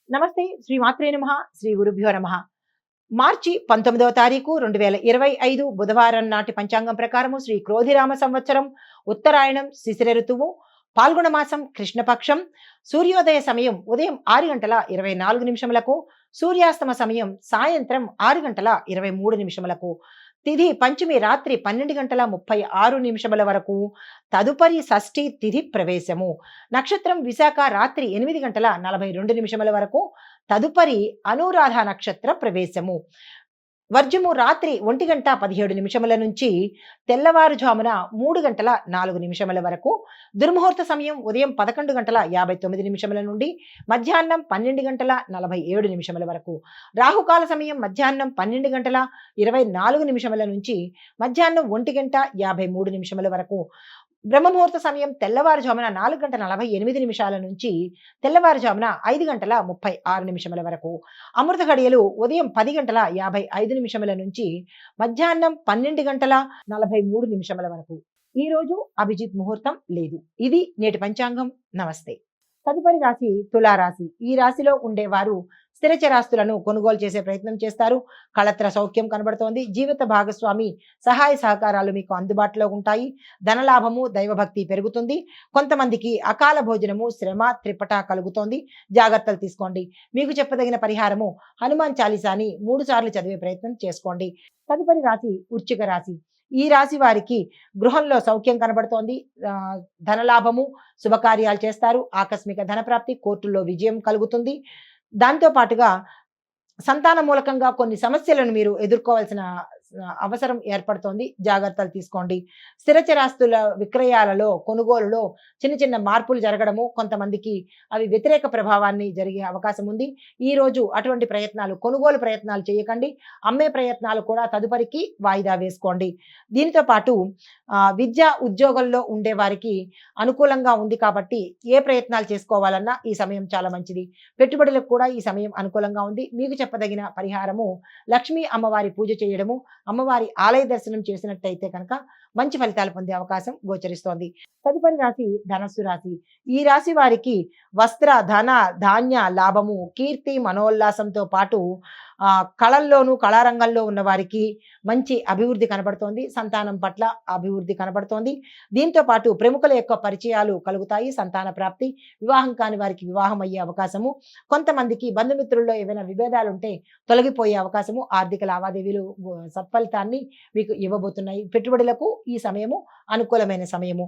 నమస్తే. శ్రీ మాత్రే నమః. శ్రీ గురుభ్యో నమః. మార్చి 19వ తారీఖు 2025 బుధవారం నాటి పంచాంగం ప్రకారము శ్రీ క్రోధిరామ సంవత్సరం ఉత్తరాయణం శిశిర ఋతువు పాల్గొన మాసం కృష్ణపక్షం సూర్యోదయ సమయం ఉదయం 6:24 సూర్యాస్తమ సమయం సాయంత్రం 6:23 తిథి పంచమి రాత్రి 12:36 వరకు తదుపరి షష్ఠి తిథి ప్రవేశము నక్షత్రం విశాఖ రాత్రి 8:42 వరకు తదుపరి అనురాధ నక్షత్ర ప్రవేశము వర్జము రాత్రి 1:17 నుంచి తెల్లవారుజామున 3:04 వరకు దుర్ముహూర్త సమయం ఉదయం 11:59 నుండి మధ్యాహ్నం 12:47 వరకు రాహుకాల సమయం మధ్యాహ్నం 12:24 నుంచి మధ్యాహ్నం 1:53 వరకు బ్రహ్మముహూర్త సమయం తెల్లవారుజామున 4:48 నుంచి తెల్లవారుజామున 5:36 వరకు అమృత ఘడియలు ఉదయం 10:55 నుంచి మధ్యాహ్నం 12:43 వరకు. ఈ రోజు అభిజిత్ ముహూర్తం లేదు. ఇది నేటి పంచాంగం. నమస్తే. తదుపరి రాశి తులారాశి. ఈ రాశిలో ఉండేవారు స్థిర చరాస్తులను కొనుగోలు చేసే ప్రయత్నం చేస్తారు. కళత్ర సౌఖ్యం కనబడుతోంది. జీవిత భాగస్వామి సహాయ సహకారాలు మీకు అందుబాటులో ఉంటాయి. ధనలాభము దైవభక్తి పెరుగుతుంది. కొంతమందికి అకాల భోజనము శ్రమ త్రిపట కలుగుతోంది. జాగ్రత్తలు తీసుకోండి. మీకు చెప్పదగిన పరిహారము హనుమాన్ చాలీసాని 3 సార్లు చదివే ప్రయత్నం చేసుకోండి. తదుపరి రాశి వృశ్చిక రాశి. ఈ రాశి వారికి గృహంలో సౌఖ్యం కనబడుతోంది. ధనలాభము శుభకార్యాలు చేస్తారు. ఆకస్మిక ధనప్రాప్తి కోర్టుల్లో విజయం కలుగుతుంది. దాంతో పాటుగా సంతాన మూలకంగా కొన్ని సమస్యలను మీరు ఎదుర్కోవాల్సిన అవసరం ఏర్పడుతోంది. జాగ్రత్తలు తీసుకోండి. స్థిర చరాస్తుల విక్రయాలలో కొనుగోలులో చిన్న చిన్న మార్పులు జరగడము కొంతమందికి అవి వ్యతిరేక ప్రభావాన్ని జరిగే అవకాశం ఉంది. ఈ రోజు అటువంటి కొనుగోలు ప్రయత్నాలు చేయకండి. అమ్మే ప్రయత్నాలు కూడా తదుపరికి వాయిదా వేసుకోండి. దీనితో పాటు విద్యా ఉద్యోగంలో ఉండే వారికి అనుకూలంగా ఉంది కాబట్టి ఏ ప్రయత్నాలు చేసుకోవాలన్నా ఈ సమయం చాలా మంచిది. పెట్టుబడులకు కూడా ఈ సమయం అనుకూలంగా ఉంది. మీకు చెప్పదగిన పరిహారము లక్ష్మీ అమ్మవారి పూజ చేయడము, అమ్మవారి ఆలయ దర్శనం చేసినట్టయితే కనుక మంచి ఫలితాలు పొందే అవకాశం గోచరిస్తోంది. తదుపరి రాశి ధనస్సు రాశి. ఈ రాశి వారికి వస్త్ర ధన ధాన్య లాభము కీర్తి మనోల్లాసంతో పాటు కళల్లోనూ కళారంగంలో ఉన్న వారికి మంచి అభివృద్ధి కనబడుతోంది. సంతానం పట్ల అభివృద్ధి కనబడుతోంది. దీంతో పాటు ప్రముఖుల యొక్క పరిచయాలు కలుగుతాయి. సంతాన ప్రాప్తి, వివాహం కాని వారికి వివాహం అయ్యే అవకాశము, కొంతమందికి బంధుమిత్రుల్లో ఏవైనా విభేదాలు ఉంటే తొలగిపోయే అవకాశము, ఆర్థిక లావాదేవీలు సత్ఫలితాన్ని మీకు ఇవ్వబోతున్నాయి. పెట్టుబడులకు ఈ సమయము అనుకూలమైన సమయము.